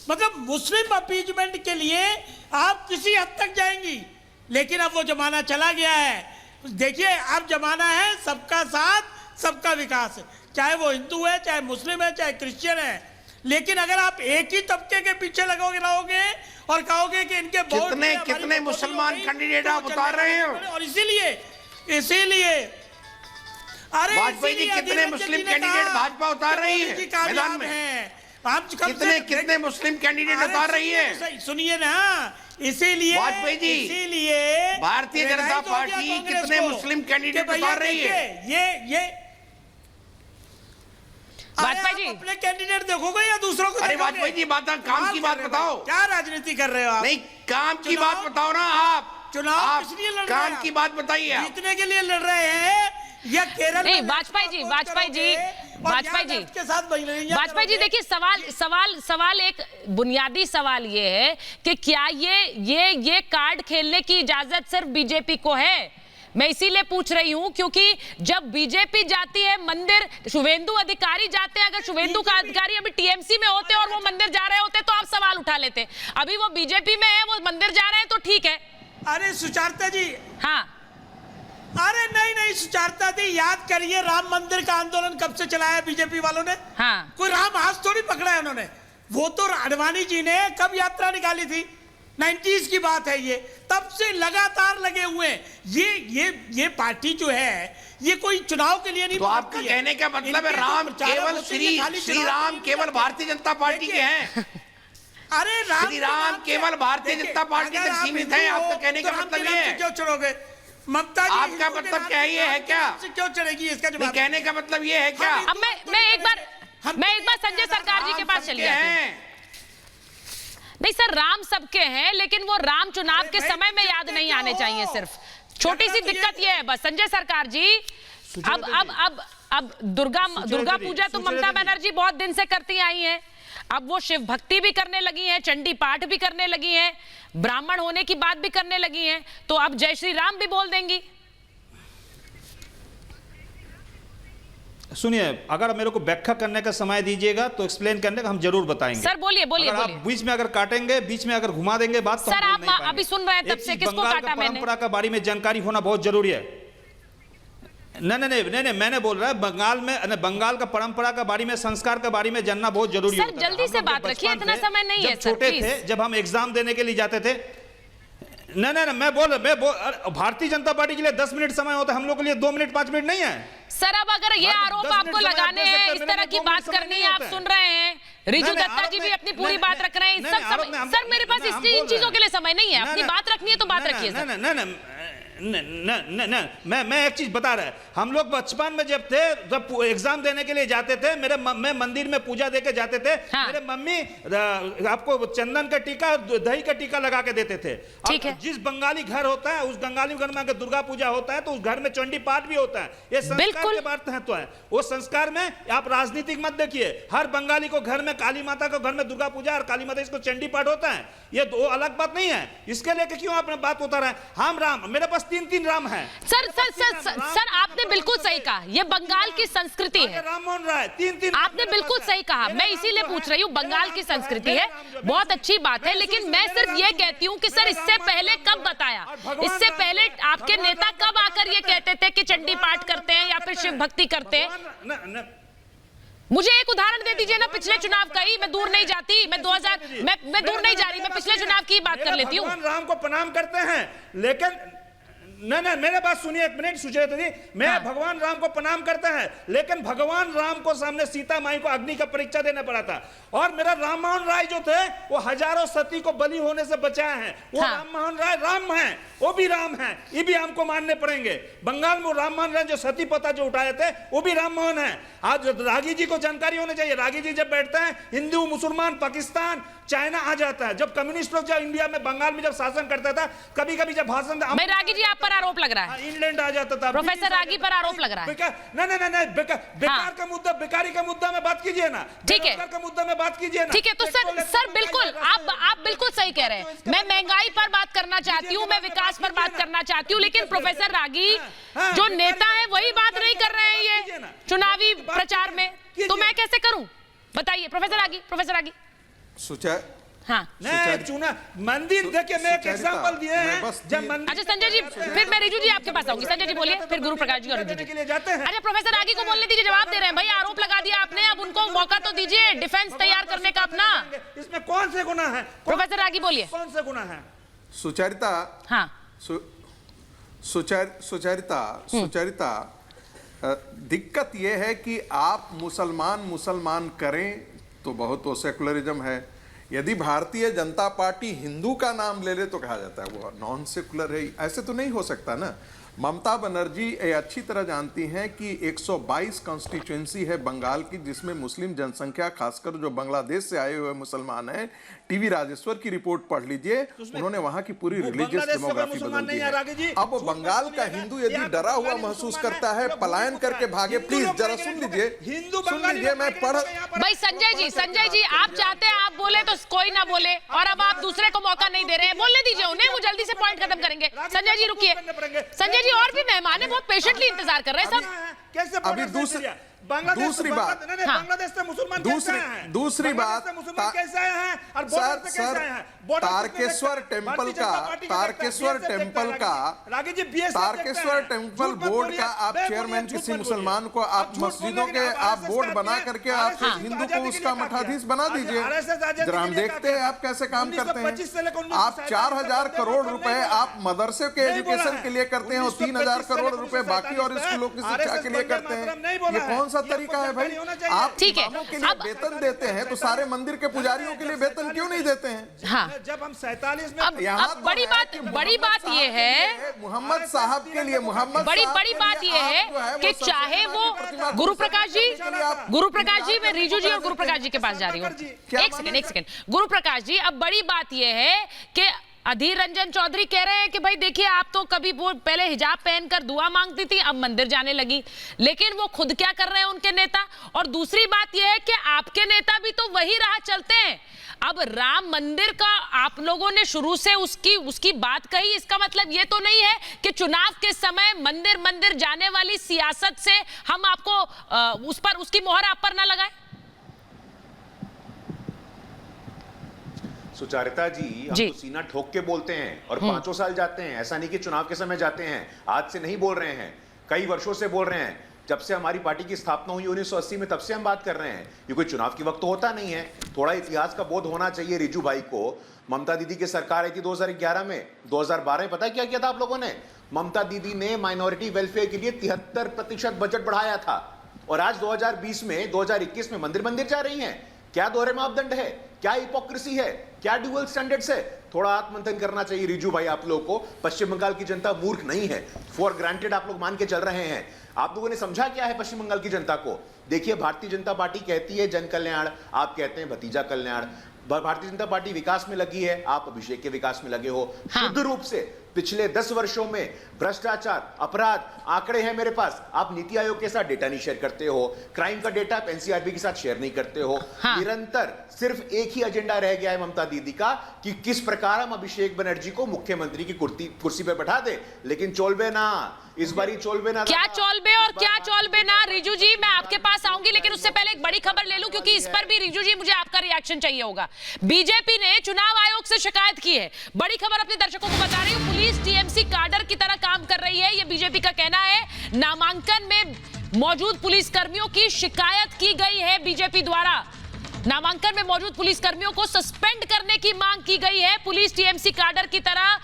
मतलब मुस्लिम अपीजमेंट के लिए आप किसी हद तक जाएंगी, लेकिन अब वो जमाना चला गया है। देखिए, अब जमाना है सबका साथ सबका विकास, चाहे वो हिंदू है, चाहे मुस्लिम है, चाहे क्रिश्चियन है। लेकिन अगर आप एक ही तबके के पीछे रहोगे और कहोगे कि इनके कितने मुसलमान कैंडिडेट आप उतार रहे हो, और इसीलिए अरे वाजपेयी जी कितने मुस्लिम कैंडिडेट भाजपा उतार रही है मैदान में? आप कितने मुस्लिम कैंडिडेट उतार रही है? सुनिए ना, इसीलिए वाजपेयी जी, इसीलिए भारतीय जनता पार्टी कितने मुस्लिम कैंडिडेट उतार रही है? ये वाजपेयी जी अपने कैंडिडेट देखोगे या दूसरों को? अरे वाजपेयी जी, काम की बात बताओ। क्या राजनीति कर रहे हो आप? नहीं, काम की बात बताओ ना आप। चुनाव किस लिए लड़ रहे हैं? काम की बात बताइए। जीतने के लिए लड़ रहे हैं या केरल? नहीं, वाजपेयी जी देखिए, सवाल एक बुनियादी सवाल ये है कि क्या ये कार्ड खेलने की इजाजत सिर्फ बीजेपी को है? मैं इसीलिए पूछ रही हूं क्योंकि जब बीजेपी जाती है मंदिर, शुभेंदु अधिकारी जाते हैं, अगर शुभेंदु का अधिकारी अभी टीएमसी में होते और वो मंदिर जा रहे होते तो आप सवाल उठा लेते। अभी वो बीजेपी में है, वो मंदिर जा रहे हैं तो ठीक है। अरे सुचारता जी, हाँ, अरे नहीं सुचारता जी, याद करिए राम मंदिर का आंदोलन कब से चलाया बीजेपी वालों ने? हाँ, कोई राम हाथ थोड़ी पकड़ा है उन्होंने। वो तो आडवाणी जी ने कब यात्रा निकाली थी? 90s की बात है ये, तब से लगातार लगे हुए हैं। ये पार्टी जो है ये कोई चुनाव के लिए नहीं। तो आपका कहने का मतलब है राम केवल श्री राम केवल भारतीय जनता पार्टी के हैं? अरे श्री राम केवल भारतीय जनता पार्टी तक सीमित है, आपका कहने का मतलब ये है? क्यों चढ़ोगे ममता जी? आपका मतलब क्या ये है क्या? क्यों चढ़ेगी इसका जवाब? कहने का मतलब ये है क्या? अब मैं एक बार संजय सरकार जी के पास चली जाती हूं। नहीं सर, राम सबके हैं, लेकिन वो राम चुनाव के समय में याद नहीं आने चाहिए। सिर्फ छोटी सी दिक्कत ये है बस संजय सरकार जी। अब दुर्गा पूजा तो ममता बनर्जी बहुत दिन से करती आई हैं। अब वो शिव भक्ति भी करने लगी हैं, चंडी पाठ भी करने लगी हैं, ब्राह्मण होने की बात भी करने लगी हैं, तो अब जय श्री राम भी बोल देंगी। सुनिए, अगर मेरे को व्याख्या करने का समय दीजिएगा तो एक्सप्लेन करने का हम जरूर बताएंगे। सर बोलिए। आप बीच में अगर काटेंगे, बीच में अगर घुमा देंगे बात तो सर आप अभी सुन रहे हैं तब से, किसको काटा मैंने? परंपरा के बारे में जानकारी होना बहुत जरूरी है। नहीं, मैंने बोल रहा है बंगाल का परंपरा के बारे में, संस्कार के बारे में जानना बहुत जरूरी है। सर जल्दी से बात रखिए, इतना समय नहीं है। छोटे थे, जब हम एग्जाम देने के लिए जाते थे, नहीं, मैं भारतीय जनता पार्टी के लिए 10 मिनट समय होता है, हम लोग के लिए 2 मिनट 5 मिनट नहीं है। सर अब अगर ये आरोप आपको लगाने हैं, इस तरह की बात करनी है, आप सुन रहे हैं, रिजू दत्ता जी भी अपनी पूरी बात रख रहे हैं। सर मेरे पास इन चीजों के लिए समय नहीं है, अपनी बात रखनी है तो बात रखिए। मैं एक चीज बता रहा है, हम लोग बचपन में जब एग्जाम देने के लिए जाते थे, मैं मंदिर में पूजा देके जाते थे। हाँ। मेरे मम्मी आपको चंदन का टीका, दही का टीका लगा के देते थे। ठीक है। जिस बंगाली घर होता है, उस बंगाली घर में अगर दुर्गा पूजा होता है तो उस घर में चंडी पाठ भी होता है। ये संस्कार के बात है, तो है वो संस्कार में आप राजनीतिक मत देखिए। हर बंगाली को घर में काली माता को घर में दुर्गा पूजा और काली माता इसको चंडी पाठ होता है, ये दो अलग बात नहीं है। इसके लेके क्यों आपने बात उतारा है? हम राम, मेरे पास 3 राम है। सर आपने बिल्कुल सही कहा, ये बंगाल की संस्कृति है। राम मोहन राय 3 आपने बिल्कुल सही कहा, मैं इसीलिए पूछ रही हूँ, बंगाल की संस्कृति है, बहुत अच्छी बात है। लेकिन मैं सिर्फ ये कहती हूँ कि सर इससे पहले कब बताया? इससे पहले आपके नेता कब आकर ये कहते थे कि चंडी पाठ करते हैं या फिर शिव भक्ति करते हैं? मुझे एक उदाहरण दे दीजिए ना पिछले चुनाव का ही। मैं दूर नहीं जाती, मैं दूर नहीं जा रही, मैं पिछले चुनाव की बात कर लेती हूँ। भगवान राम को प्रणाम करते हैं, लेकिन नहीं, मेरे बात सुनिए एक मिनट सुचेता जी। मैं हाँ। भगवान राम को प्रणाम करते हैं, लेकिन भगवान राम को सामने सीता माई को अग्नि का परीक्षा देना पड़ा था। और मेरा राम मोहन राय जो थे वो हजारों सती को बलि होने से बचाए हैं। वो हाँ। राम मोहन राय राम हैं, वो भी राम हैं, ये भी हमको मानने पड़ेंगे। बंगाल में राम मोहन राय जो सती पता जो उठाए थे वो भी राम मोहन है। आज रागी जी को जानकारी होनी चाहिए। रागी जी जब बैठते हैं, हिंदू मुसलमान पाकिस्तान चाइना आ जाता है। जब कम्युनिस्ट लोग जब इंडिया में बंगाल में जब शासन करता था, कभी कभी जब भाषण रागी जी आप पर आरोप लग रहा है, इंग्लैंड आ जाता था। प्रोफेसर रागी पर आरोप लग रहा है। नहीं, बेकार का मुद्दा, बेकारी का मुद्दा में बात कीजिए ना। ठीक है, का मुद्दा में बात कीजिए ना। ठीक है, तो सर बिल्कुल आप बिल्कुल सही कह रहे हैं। मैं महंगाई पर बात करना चाहती हूँ, मैं विकास पर बात करना चाहती हूँ, लेकिन प्रोफेसर रागी जो नेता है वही बात नहीं कर रहे हैं ये चुनावी प्रचार में, तो मैं कैसे करूं? बताइए प्रोफेसर रागी। हाँ। चुना मंदिर देखिए, मैं एक एग्जांपल दिए हैं। जब मंदिर, अच्छा संजय जी, फिर मैं रिजू जी आपके पास आऊंगी। संजय जी बोलिए, फिर गुरु प्रकाश जी और रिजू जी के लिए जाते हैं। अच्छा प्रोफेसर रागी को बोलने दीजिए, जवाब दे रहे हैं भाई। आरोप लगा दिया आपने, अब उनको मौका तो दीजिए डिफेंस तैयार करने का अपना। इसमें कौन से गुना है? प्रोफेसर रागी बोलिए, कौन से गुना है? सुचरिता, हाँ सुचरिता, दिक्कत यह है कि आप मुसलमान करें तो बहुत तो सेकुलरिज्म है। यदि भारतीय जनता पार्टी हिंदू का नाम ले ले तो कहा जाता है वो नॉन सेकुलर है। ऐसे तो नहीं हो सकता ना। ममता बनर्जी ये अच्छी तरह जानती हैं कि 122 कॉन्स्टिट्यूएंसी है बंगाल की, जिसमें मुस्लिम जनसंख्या, खासकर जो बांग्लादेश से आए हुए मुसलमान हैं। टीवी राजेश्वर की रिपोर्ट पढ़ लीजिए, उन्होंने वहां की पूरी रिलीजियस डेमोग्राफी बदल दी है। अब बंगाल का हिंदू यदि डरा हुआ महसूस करता है, पलायन करके भागे, प्लीज जरा सुन लीजिए, मैं पढ़। भाई संजय जी आप चाहते हैं आप बोले तो कोई ना बोले, और अब आप दूसरे को मौका नहीं दे रहे हैं, बोलने दीजिए उन्हें, वो जल्दी से पॉइंट खत्म करेंगे। संजय जी रुकिए, संजय जी और भी मेहमान है, बहुत पेशेंटली इंतजार कर रहे हैं सब। कैसे अभी दूसरी बात, बांग्लादेश से मुसलमान दूसरी बात कैसे आए हैं और बॉर्डर से कैसे आए हैं? तारकेश्वर टेम्पल बोर्ड का आप चेयरमैन किसी मुसलमान को, आप मस्जिदों के आप बोर्ड बना करके आप हिंदू को उसका मठाधीश बना दीजिए। जरा हम देखते हैं आप कैसे काम करते हैं। आप 4000 करोड़ रुपए आप मदरसे के एजुकेशन के लिए करते हैं और 3000 करोड़ रुपए बाकी और स्कूलों की शिक्षा के लिए करते हैं। ये कौन सा तरीका है भाई? आप इमामों के लिए वेतन देते हैं तो सारे मंदिर के पुजारियों के लिए वेतन क्यों नहीं देते हैं? हाँ। जब हम 47 में अब बड़ी बात ये है मोहम्मद साहब के लिए, बड़ी बात ये है कि चाहे वो गुरु प्रकाश जी, मैं रिजू जी और गुरु प्रकाश जी के पास जा रही हूँ। एक सेकंड गुरु प्रकाश जी, अब बड़ी बात ये है कि अधीर रंजन चौधरी कह रहे हैं कि भाई देखिए आप तो कभी वो पहले हिजाब पहनकर दुआ मांगती थी, अब मंदिर जाने लगी, लेकिन वो खुद क्या कर रहे हैं उनके नेता। और दूसरी बात यह है कि आपके नेता भी तो वही राह चलते हैं। अब राम मंदिर का आप लोगों ने शुरू से उसकी बात कही, इसका मतलब ये तो नहीं है कि चुनाव के समय मंदिर जाने वाली सियासत से हम आपको उसकी मोहर आप पर ना लगाए। सुचारिता जी, हम तो सीना ठोक के बोलते हैं और 5 साल जाते हैं, ऐसा नहीं कि चुनाव के समय जाते हैं। आज से नहीं बोल रहे हैं, कई वर्षों से बोल रहे हैं। जब से हमारी पार्टी की स्थापना हुई 1980 में, तब से हम बात कर रहे हैं। ये कोई चुनाव के वक्त तो होता नहीं है, थोड़ा इतिहास का बोध होना चाहिए रिजू भाई को। ममता दीदी की सरकार आई थी 2011 में, 2012 में पता है क्या किया था आप लोगों ने? ममता दीदी ने माइनॉरिटी वेलफेयर के लिए 73% बजट बढ़ाया था, और आज 2021 में मंदिर जा रही हैं। क्या दोहरे मापदंड है, क्या हिपोक्रेसी है, क्या ड्यूअल स्टैंडर्ड्स है? थोड़ा आत्ममंथन करना चाहिए रिजू भाई आप लोगों को। पश्चिम बंगाल की जनता मूर्ख नहीं है, फॉर ग्रांटेड आप लोग मान के चल रहे हैं। आप लोगों ने समझा क्या है पश्चिम बंगाल की जनता को? देखिए, भारतीय जनता पार्टी कहती है जन कल्याण, आप कहते हैं भतीजा कल्याण। भारतीय जनता पार्टी विकास में लगी है, आप अभिषेक के विकास में लगे हो। शुद्ध रूप से पिछले 10 वर्षों में भ्रष्टाचार, अपराध, आंकड़े हैं मेरे पास। आप नीति आयोग के साथ डेटा नहीं शेयर करते हो, क्राइम का डेटा आप एनसीआरबी के साथ शेयर नहीं करते हो। निरंतर सिर्फ एक ही एजेंडा रह गया है ममता दीदी का कि किस प्रकार हम अभिषेक बनर्जी को मुख्यमंत्री की कुर्सी पर बैठा दे, लेकिन चोलबे ना, इस बारी चोलबे ना। क्या चोलबे और क्या चोलबे ना? रिजू जी मैं आपके पास आऊंगी, लेकिन उससे पहले एक बड़ी खबर ले लूं, क्योंकि इस पर भी रिजू जी मुझे आपका रिएक्शन चाहिए होगा। बीजेपी ने चुनाव आयोग से शिकायत की है। बड़ी खबर अपने दर्शकों को बता रही हूं, पुलिस टीएमसी काडर की तरह काम कर रही है, यह बीजेपी का कहना है। नामांकन में मौजूद पुलिसकर्मियों की शिकायत की गई है बीजेपी द्वारा। नामांकन में मौजूद पुलिसकर्मियों को सस्पेंड करने की मांग की गई है। पुलिस टीएमसी काडर की तरह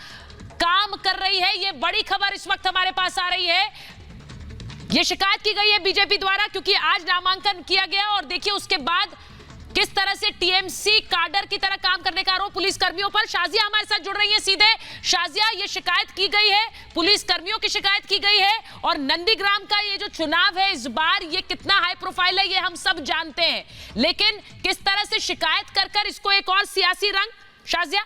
काम कर रही है, यह बड़ी खबर इस वक्त हमारे पास आ रही है। यह शिकायत की गई है बीजेपी द्वारा, क्योंकि आज नामांकन किया गया और देखिए उसके बाद किस तरह से टीएमसी काडर की तरह काम करने का आरोप पुलिस कर्मियों पर। शाजिया हमारे साथ जुड़ रही है सीधे। शाजिया, ये शिकायत की गई है, पुलिस कर्मियों की शिकायत की गई है, और नंदीग्राम का ये जो चुनाव है इस बार ये कितना हाई प्रोफाइल है ये हम सब जानते हैं, लेकिन किस तरह से शिकायत कर इसको एक और सियासी रंग। शाजिया,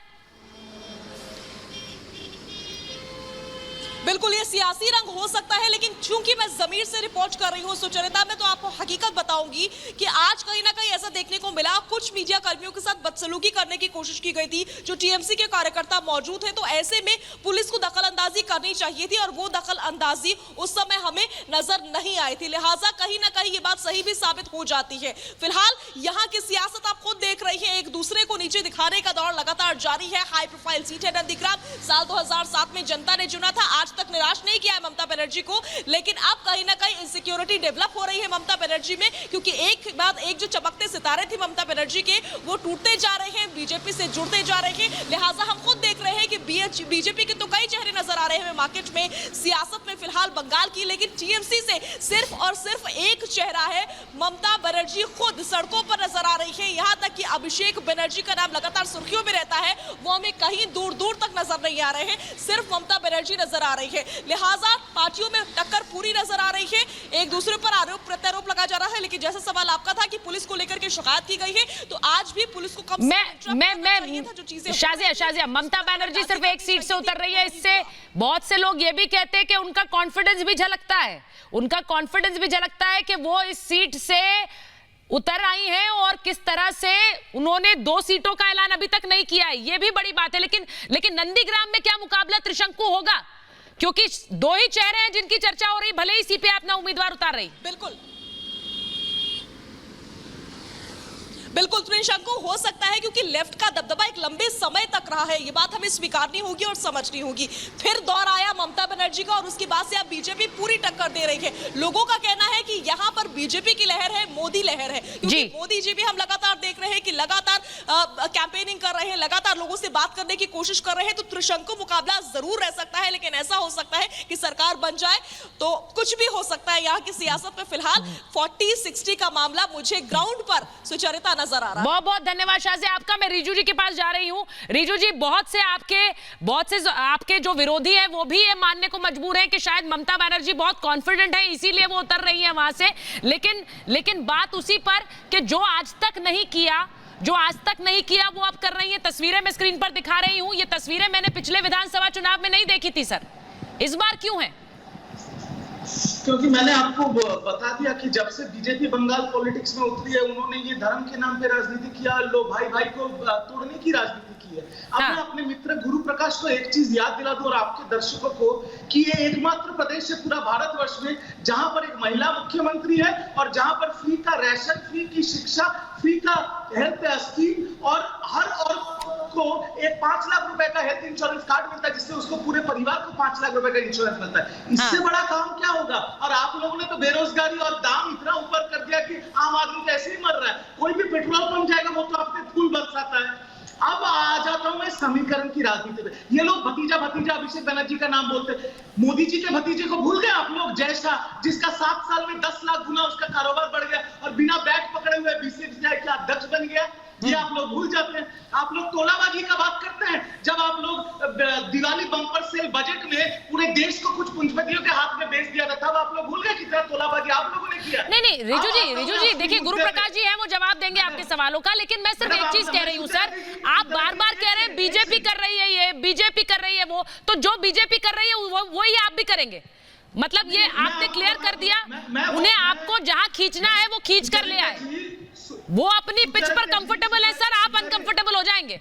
बिल्कुल ये सियासी रंग हो सकता है, लेकिन चूंकि मैं जमीर से रिपोर्ट कर रही हूं सुचरिता, मैं तो आपको हकीकत बताऊंगी कि आज कहीं ना कहीं ऐसा देखने को मिला, कुछ मीडिया कर्मियों के साथ बदसलूकी करने की कोशिश की गई थी जो टीएमसी के कार्यकर्ता मौजूद हैं। तो ऐसे में पुलिस को दखलंदाजी करनी चाहिए थी और वो दखलंदाजी उस समय हमें नजर नहीं आई थी, लिहाजा कहीं ना कहीं ये बात सही भी साबित हो जाती है। फिलहाल यहाँ की सियासत आप खुद देख रही है, एक दूसरे को नीचे दिखाने का दौर लगातार जारी है। हाई प्रोफाइल सीट है नंदीग्राम, साल 2007 में जनता ने चुना था, आज तक तक निराश नहीं किया है ममता बनर्जी को, लेकिन अब कहीं ना कहीं इनसिक्योरिटी डेवलप हो रही है ममता बनर्जी में, क्योंकि एक बाद एक जो चमकते सितारे थे ममता बनर्जी के वो टूटते जा रहे हैं, बीजेपी से जुड़ते जा रहे हैं। लिहाजा हम खुद देख रहे हैं कि बीजेपी के तो कई चेहरे नजर आ रहे हैं मार्केट में, सियासत में फिलहाल बंगाल की, लेकिन टीएमसी से सिर्फ और सिर्फ एक चेहरा है, ममता बनर्जी खुद सड़कों पर नजर आ रही है। यहां तक कि अभिषेक बनर्जी का नाम लगातार सुर्खियों में रहता है, वो हमें कहीं दूर दूर तक नजर नहीं आ रहे हैं, सिर्फ ममता बनर्जी नजर आ रही है। लिहाजा पार्टियों में टक्कर पूरी नजर आ रही है, एक दूसरे पर आरोप प्रत्यारोप लगा जा रहा है। लेकिन जैसा सवाल आपका था कि पुलिस को लेकर के शिकायत की गई है, तो आज भी पुलिस को कम शाजिया ममता बनर्जी सिर्फ एक सीट से उतर रही है, इससे बहुत से लोग ये भी कहते हैं कि उनका कॉन्फिडेंस भी झलकता है, उनका कॉन्फिडेंस भी झलकता है कि वो इस सीट से उतर आई हैं और किस तरह से उन्होंने 2 सीटों का ऐलान अभी तक नहीं किया है, ये भी बड़ी बात है। लेकिन नंदीग्राम में क्या मुकाबला त्रिशंकु होगा, क्योंकि 2 ही चेहरे हैं जिनकी चर्चा हो रही, भले ही सीपीआई अपना उम्मीदवार उतार रही। बिल्कुल त्रिशंकु हो सकता है, क्योंकि लेफ्ट का दबदबा एक लंबे समय तक रहा है, ये बात हमें स्वीकारनी होगी और समझनी होगी। फिर दौर आया ममता बनर्जी का और उसके बाद से अब बीजेपी पूरी टक्कर दे रही है। लोगों का कहना है कि यहाँ पर बीजेपी की लहर है, मोदी लहर है, क्योंकि मोदी जी भी हम लगातार देख रहे हैं कि लगातार कैंपेनिंग कर रहे हैं, लगातार लोगों से बात करने की कोशिश कर रहे हैं। तो त्रिशंकु मुकाबला जरूर रह सकता है, लेकिन ऐसा हो सकता है कि सरकार बन जाए तो कुछ भी हो सकता है यहाँ की सियासत में। फिलहाल 40-60 का मामला मुझे ग्राउंड पर सुचरिता नजर आ रहा है। बहुत बहुत धन्यवाद शाजिया आपका। मैं रिजू जी के पास जा रही हूं। रिजू जी, बहुत से आपके जो विरोधी हैं वो भी ये मानने को मजबूर हैं कि शायद ममता बनर्जी बहुत कॉन्फिडेंट है, इसीलिए वो उतर रही है वहां से। लेकिन बात उसी पर कि जो आज तक नहीं किया वो अब कर रही है। तस्वीरें मैं स्क्रीन पर दिखा रही हूं, ये तस्वीरें मैंने पिछले विधानसभा चुनाव में नहीं देखी थी सर, इस बार क्यों है? क्योंकि मैंने आपको बता दिया कि जब से बीजेपी बंगाल पॉलिटिक्स में उतरी है, उन्होंने ये धर्म के नाम पे राजनीति किया, लो भाई भाई को तोड़ने की राजनीति की है। अब मैं अपने मित्र गुरु प्रकाश को एक चीज याद दिला दूं और आपके दर्शकों को कि ये एकमात्र प्रदेश है पूरा भारतवर्ष में जहां पर एक महिला मुख्यमंत्री है और जहां पर फ्री का राशन, फ्री की शिक्षा, फ्री का हेल्थ स्कीम और हर औरत को एक 5 लाख रुपए का हेल्थ इंश्योरेंस कार्ड मिलता है, जिससे उसको पूरे परिवार को 5 लाख रुपए का इंश्योरेंस मिलता है। इससे बड़ा काम क्या होगा? और आप लोगों ने तो बेरोजगारी और दाम इतना ऊपर कर दिया कि आम आदमी कैसे ही मर रहा है। कोई भी पेट्रोल पंप जाएगा वो तो आपके फूल बरसाता है। अब आ जाता हूं मैं समीकरण की राजनीति में। ये लोग भतीजा अभिषेक बनर्जी का नाम बोलते हैं। मोदी जी के भतीजे को भूल गए आप लोग? जैसा जिसका 7 साल में 10 लाख गुना उसका कारोबार बढ़ गया और बिना बैग पकड़े हुए बीसीसीआई का अध्यक्ष बन गया। ये आप लोग भूल जाते हैं। आप लोग तोलाबाजी का बात करते हैं, जब आप लोग दिवाली बम्पर सेल बजट में पूरे देश को कुछ पूंजीपतियों के हाथ में बेच दिया था, तब आप लोग भूल गए कितना तोलाबाजी आप लोगों ने किया। नहीं रिजू जी देखिए, गुरु प्रकाश जी हैं, वो जवाब देंगे आपके सवालों का। लेकिन मैं सिर्फ एक चीज कह रही हूँ सर, आप बार-बार कह रहे हैं बीजेपी कर रही है ये, बीजेपी कर रही है वो, तो जो बीजेपी कर रही है वही आप भी करेंगे। मतलब ये आपने क्लियर कर दिया, उन्हें आपको जहां खींचना है वो खींच कर ले आए। वो अपनी पिच पर कंफर्टेबल है सर, आप अनकंफर्टेबल हो जाएंगे।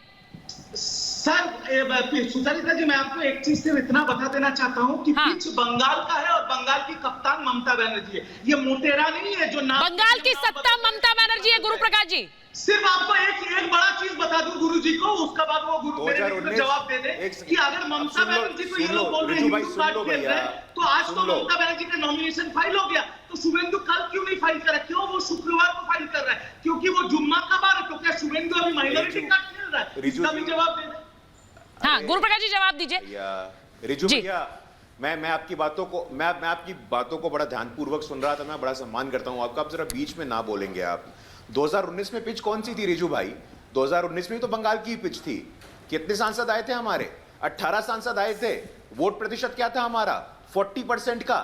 सर सुचरिता जी, मैं आपको एक चीज सिर्फ इतना बता देना चाहता हूँ कि पिच बंगाल का है और बंगाल की कप्तान ममता बनर्जी है। ये मोटेरा नहीं है जो नाम बंगाल की सत्ता ममता बनर्जी है। गुरु प्रकाश जी, सिर्फ आपको एक बड़ा चीज बता दूं गुरु जी को, उसका बाद वो गुरु मेरे जवाब दे दे कि अगर ममता बनर्जी को ये लोग बोल रहे हैं तो आज तो ममता बनर्जी का नॉमिनेशन फाइल हो गया, तो शुभेंदु कल क्यों नहीं फाइल करा? क्यों वो शुक्रवार को फाइल कर रहा है? क्योंकि वो जुम्मा का बार है। तो क्या शुभेंदु अभी माइनॉरिटी का खेल रहा है? इसका भी जवाब दे। हाँ गुरु प्रकाश जी जवाब दीजिए। रिजू भैया, मैं आपकी बातों को बड़ा ध्यानपूर्वक सुन रहा था, मैं बड़ा सम्मान करता हूं आपका। आप जरा बीच में ना बोलेंगे आप। 2019 में पिच कौन सी थी रिजू भाई? 2019 में तो बंगाल की पिच थी। कितने सांसद आए थे हमारे? 18 सांसद आए थे। वोट प्रतिशत क्या था हमारा? 40% का।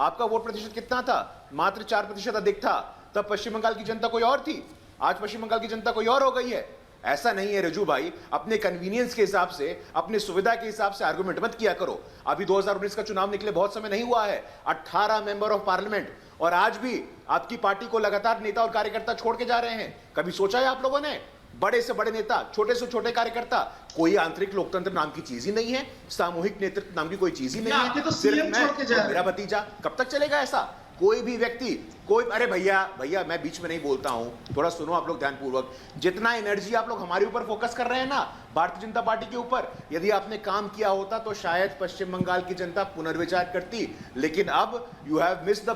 आपका वोट प्रतिशत कितना था? मात्र 4% अधिक था। तब पश्चिम बंगाल की जनता कोई और थी, आज पश्चिम बंगाल की जनता कोई और हो गई है। ऐसा नहीं है रिजू भाई, अपने कन्वीनियंस के हिसाब से, अपने सुविधा के हिसाब से आर्गुमेंट मत किया करो। अभी 2019 का चुनाव निकले बहुत समय नहीं हुआ है। 18 मेंबर ऑफ पार्लियामेंट, और आज भी आपकी पार्टी को लगातार नेता और कार्यकर्ता छोड़ के जा रहे हैं। कभी सोचा है आप लोगों ने? बड़े से बड़े नेता, छोटे से छोटे कार्यकर्ता, कोई आंतरिक लोकतंत्र नाम की चीज ही नहीं है, सामूहिक नेतृत्व नाम की कोई चीज ही नहीं है। तो सिर्फ मैं, मेरा भतीजा, कब तक चलेगा ऐसा? कोई भी व्यक्ति कोई, अरे भैया मैं बीच में नहीं बोलता हूं, थोड़ा सुनो आप लोग ध्यानपूर्वक। जितना एनर्जी आप लोग हमारे ऊपर फोकस कर रहे हैं ना, भारतीय जनता पार्टी के ऊपर, यदि आपने काम किया होता तो शायद पश्चिम बंगाल की जनता पुनर्विचार करती, लेकिन अब you have miss the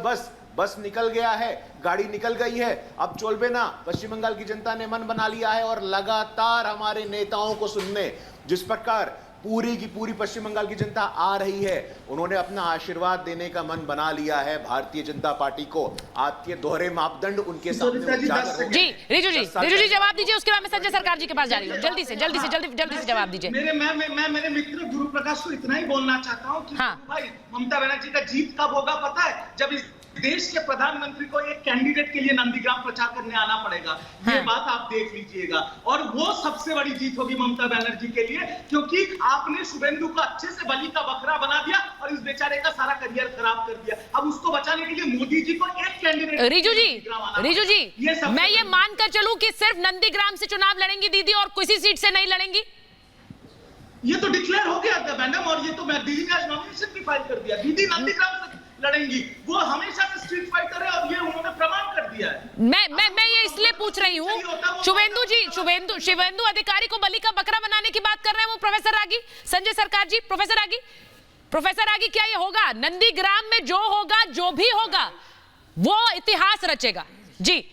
bus निकल गया है, गाड़ी निकल गई है, अब चोलबे ना। पश्चिम बंगाल की जनता ने मन बना लिया है और लगातार हमारे नेताओं को सुनने, जिस प्रकार पूरी की पूरी पश्चिम बंगाल की जनता आ रही है, उन्होंने अपना आशीर्वाद देने का मन बना लिया है भारतीय जनता पार्टी को। आपके दोहरे मापदंड उनके सामने उजागर हो गए। जी रिजू जी जवाब दीजिए, उसके बाद मैं संजय सरकार जी के पास जा रही हूँ। जल्दी से जवाब दीजिए। मैं मेरे मित्र गुरु प्रकाश को इतना ही बोलना चाहता हूँ कि भाई ममता बनर्जी का जीत कब होगा पता है? जब इस देश के प्रधानमंत्री को एक कैंडिडेट के लिए नंदीग्राम प्रचार करने आना पड़ेगा। ये बात आप देख लीजिएगा, और वो सबसे बड़ी जीत होगी ममता बनर्जी के लिए, क्योंकि आपने शुभेंदु को अच्छे से बलि का बकरा बना दिया और इस बेचारे का सारा करियर खराब कर दिया। अब उसको बचाने के लिए मोदी जी को एक कैंडिडेट। रिजू जी मैं ये मानकर चलूं कि सिर्फ नंदीग्राम से चुनाव लड़ेंगी दीदी और किसी सीट से नहीं लड़ेंगी? ये तो डिक्लेयर हो गया था मैडम, और ये तो मैं दीदी ने आज नॉमिनेशन भी फाइल कर दिया। दीदी नंदीग्राम से लड़ेंगी, वो हमेशा से स्ट्रीट फाइटर है और ये उन्होंने प्रमाण कर दिया है। मैं ये इसलिए पूछ रही हूँ, शुभेंदु अधिकारी को बलि का बकरा बनाने की बात कर रहे हैं वो प्रोफेसर रागी, संजय सरकार जी। प्रोफेसर रागी क्या ये होगा? नंदीग्राम में जो होगा, जो भी होगा, वो इतिहास रचेगा। जी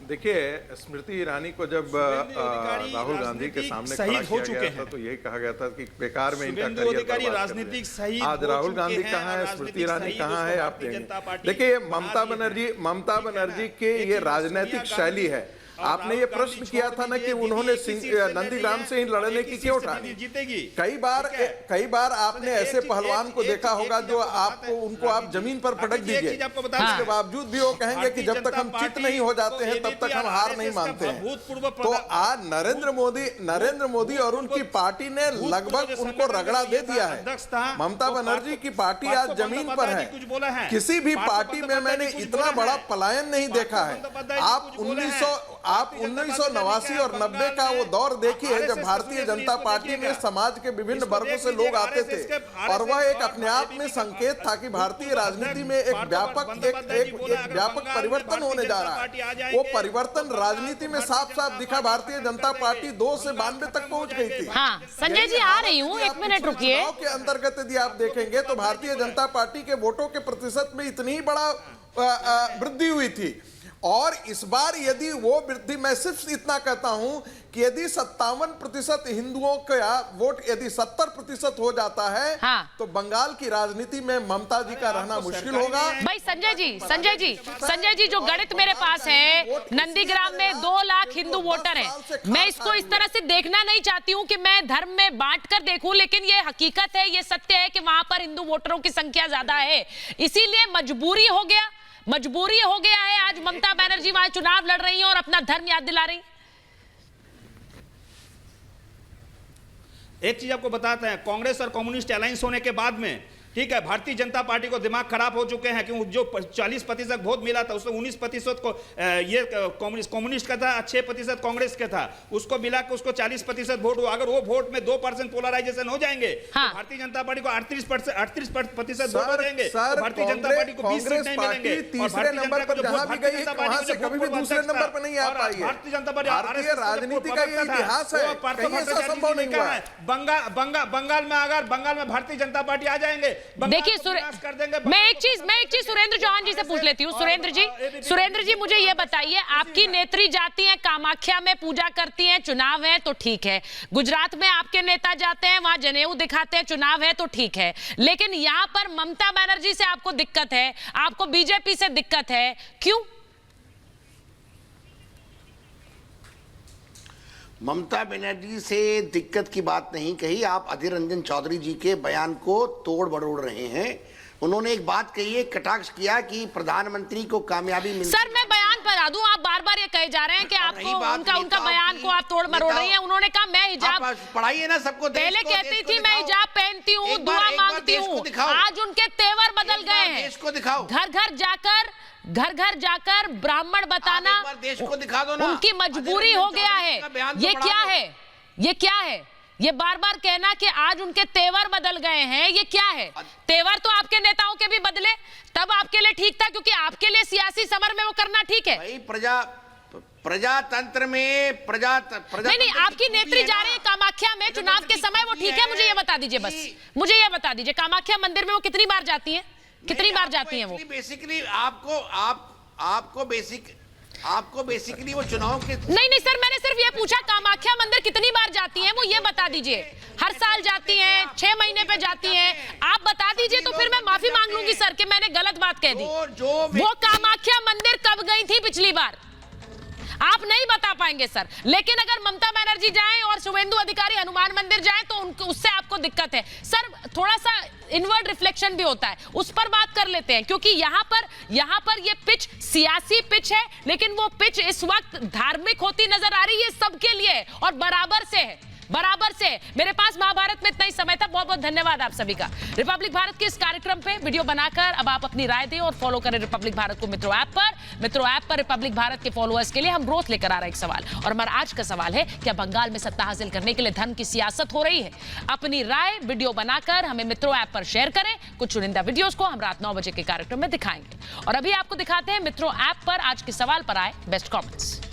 देखिए, स्मृति ईरानी को जब राहुल गांधी के सामने खड़ा किया गया था तो यही कहा गया था कि बेकार में इनका करियर राजनीतिक सही। आज राहुल गांधी कहाँ है, स्मृति ईरानी कहाँ है, आप देखिए ममता बनर्जी के ये राजनीतिक शैली है। आपने ये प्रश्न किया था ना कि उन्होंने नंदीग्राम से ही लड़ने की क्यों ठानी? कई बार आपने ऐसे पहलवान को देखा होगा जो आपको उनको आप जमीन पर पटक दीजिए, उसके बावजूद भी वो कहेंगे कि जब तक हम चित नहीं हो जाते हैं तब तक हम हार नहीं मानते हैं। तो आज नरेंद्र मोदी और उनकी पार्टी ने लगभग उनको रगड़ा दे दिया है। ममता बनर्जी की पार्टी आज जमीन पर है। किसी भी पार्टी में मैंने इतना बड़ा पलायन नहीं देखा है। आप 1989 और 90 का वो दौर देखिए जब भारतीय जनता पार्टी में समाज के विभिन्न वर्गों से लोग आते थे, और वह एक अपने आप में संकेत था कि भारतीय राजनीति में एक व्यापक परिवर्तन होने जा रहा है। वो परिवर्तन राजनीति में साफ साफ दिखा। भारतीय जनता पार्टी 2 से 92 तक पहुंच गई थी। संजय जी आ रही हूँ, 1 मिनट रुकिए। के अंतर्गत यदि आप देखेंगे तो भारतीय जनता पार्टी के वोटों के प्रतिशत में इतनी बड़ा वृद्धि हुई थी। और इस बार यदि वो वृद्धि, मैं सिर्फ इतना कहता हूं कि यदि 57% हिंदुओं का वोट यदि 70% हो जाता है तो बंगाल की राजनीति में ममता जी का रहना मुश्किल होगा। भाई संजय जी जो गणित मेरे पास है, नंदीग्राम में 2 लाख हिंदू वोटर हैं। मैं इसको इस तरह से देखना नहीं चाहती हूँ कि मैं धर्म में बांट कर देखूं, लेकिन ये हकीकत है, ये सत्य है कि वहां पर हिंदू वोटरों की संख्या ज्यादा है। इसीलिए मजबूरी हो गया है आज ममता बनर्जी वहां चुनाव लड़ रही हैं और अपना धर्म याद दिला रही। एक चीज आपको बताते हैं, कांग्रेस और कम्युनिस्ट अलायंस होने के बाद में, ठीक है, भारतीय जनता पार्टी को दिमाग खराब हो चुके हैं कि जो 40% वोट मिला था उसमें 19% को ये कम्युनिस्ट का था, 6% कांग्रेस का था, उसको मिला के उसको 40% वोट हुआ। अगर वो वोट में 2% पोलराइजेशन हो जाएंगे तो भारतीय जनता पार्टी को 38% वोट देंगे, भारतीय जनता पार्टी को 20 सीट नहीं मिलेंगे और भारतीय जनता को जो भारतीय जनता पार्टी से कभी भी दूसरे नंबर पर नहीं आ पाई है। भारतीय जनता पार्टी राजनीति का ये इतिहास है, संभव नहीं हुआ है। बंगाल में भारतीय जनता पार्टी आ जाएंगे। देखिए मैं एक चीज सुरेंद्र चौहान जी से पूछ लेती हूँ। सुरेंद्र जी मुझे ये बताइए, आपकी नेत्री जाती हैं कामाख्या में पूजा करती हैं, चुनाव है तो ठीक है। गुजरात में आपके नेता जाते हैं, वहां जनेऊ दिखाते हैं, चुनाव है तो ठीक है। लेकिन यहाँ पर ममता बनर्जी से आपको दिक्कत है, आपको बीजेपी से दिक्कत है, क्यों? ममता बनर्जी से दिक्कत की बात नहीं कही, आप अधीर रंजन चौधरी जी के बयान को तोड़ मरोड़ रहे हैं। उन्होंने एक बात कही है, कटाक्ष किया कि प्रधानमंत्री को कामयाबी मिली। सर मैं बयान बता दूं, आप बार बार ये कहे जा रहे हैं कि आपको उनका बयान को आप तोड़ मरोड़ रही हैं। उन्होंने कहा मैं हिजाब पढ़ाइए ना सबको, पहले कहती थी मैं हिजाब पहनती हूँ, दुआ मांगती हूँ, आज उनके तेवर बदल गए हैं। घर घर जाकर ब्राह्मण बताना देश को दिखा दो ना, उनकी मजबूरी हो गया है। ये क्या है? ये बार बार कहना कि आज उनके तेवर बदल गए हैं, ये क्या है? तेवर तो आपके नेताओं के भी बदले, तब आपके लिए ठीक था क्योंकि आपके लिए सियासी समर में वो करना ठीक है। भाई प्रजातंत्र में नहीं, आपकी नेत्री जा रही है कामाख्या में चुनाव के समय, वो ठीक है? मुझे ये बता दीजिए, बस मुझे ये बता दीजिए, कामाख्या मंदिर में वो कितनी बार जाती हैं? कितनी बार जाती हैं वो? बेसिकली आपको बेसिकली वो चुनाव के नहीं सर, मैंने सिर्फ ये पूछा कामाख्या मंदिर कितनी बार जाती हैं, वो ये बता दीजिए। हर साल जाती हैं, 6 महीने पे जाती हैं, आप बता दीजिए तो फिर मैं माफी मांग लूंगी सर कि मैंने गलत बात कह दी। वो कामाख्या मंदिर कब गई थी पिछली बार? आप नहीं बता पाएंगे सर, लेकिन अगर ममता बनर्जी जाएं और शुभेंदु अधिकारी हनुमान मंदिर जाएं तो उनको उससे आपको दिक्कत है सर। थोड़ा सा इनवर्ड रिफ्लेक्शन भी होता है, उस पर बात कर लेते हैं, क्योंकि यहाँ पर ये पिच सियासी पिच है, लेकिन वो पिच इस वक्त धार्मिक होती नजर आ रही है सबके लिए और बराबर से है, बराबर से। मेरे पास महाभारत में इतना ही समय था, बहुत बहुत धन्यवाद आप सभी का। रिपब्लिक भारत के इस कार्यक्रम पे वीडियो बनाकर अब आप अपनी राय दें और फॉलो करें रिपब्लिक भारत को मित्रों ऐप पर रिपब्लिक भारत के फॉलोअर्स के लिए हम रोज लेकर आ रहे हैं एक सवाल, और हमारा आज का सवाल है, क्या बंगाल में सत्ता हासिल करने के लिए धर्म की सियासत हो रही है? अपनी राय वीडियो बनाकर हमें मित्रों ऐप पर शेयर करें। कुछ चुनिंदा वीडियोस को हम रात 9 बजे के कार्यक्रम में दिखाएंगे, और अभी आपको दिखाते हैं मित्रों ऐप पर आज के सवाल पर आए बेस्ट कमेंट्स।